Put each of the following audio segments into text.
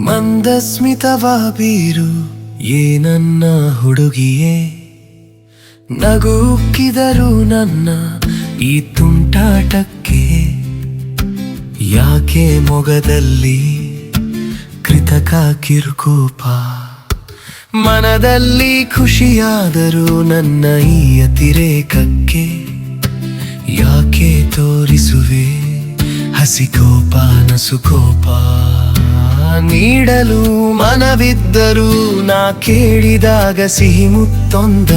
ಮಂದಸ್ಮಿತವ ಬೀರು ಏನನ್ನ ಹುಡುಗಿಯೇ, ನಗು ಉಕ್ಕಿದರು ನನ್ನ ಈ ತುಂಟಾಟಕ್ಕೆ. ಯಾಕೆ ಮೊಗದಲ್ಲಿ ಕೃತಕ ಕಿರುಕೋಪ, ಮನದಲ್ಲಿ ಖುಷಿಯಾದರೂ ನನ್ನ ಈ ಅತಿರೇಕಕ್ಕೆ. ಯಾಕೆ ತೋರಿಸುವೆ ಹಸಿಕೋಪ ನಸುಕೋಪ, ನೀಡಲು ಮನವಿದ್ದರೂ ನಾ ಕೇಳಿದಾಗ ಸಿಹಿ ಮುತ್ತೊಂದ.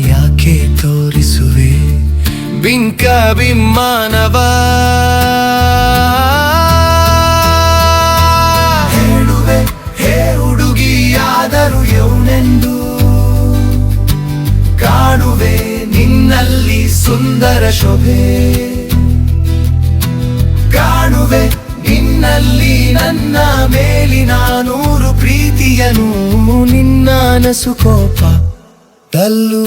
ಯಾಕೆ ತೋರಿಸುವೆ ಬಿಂಕ ಬಿಮ್ಮಾನವ, ಹೇಳುವೆ ಹೇ ಹುಡುಗಿಯಾದರೂ ಯೌನೆಂದು. ಕಾಣುವೆ ನಿನ್ನಲ್ಲಿ ಸುಂದರ ಶೋಭೆ, ಕಾಣುವೆ ನಿನ್ನಲ್ಲಿ ನನ್ನ ಮೇಲಿನ ನೂರು ಪ್ರೀತಿಯನು. ನಿನ್ನ ನಸುಕೋಪ ತಲ್ಲು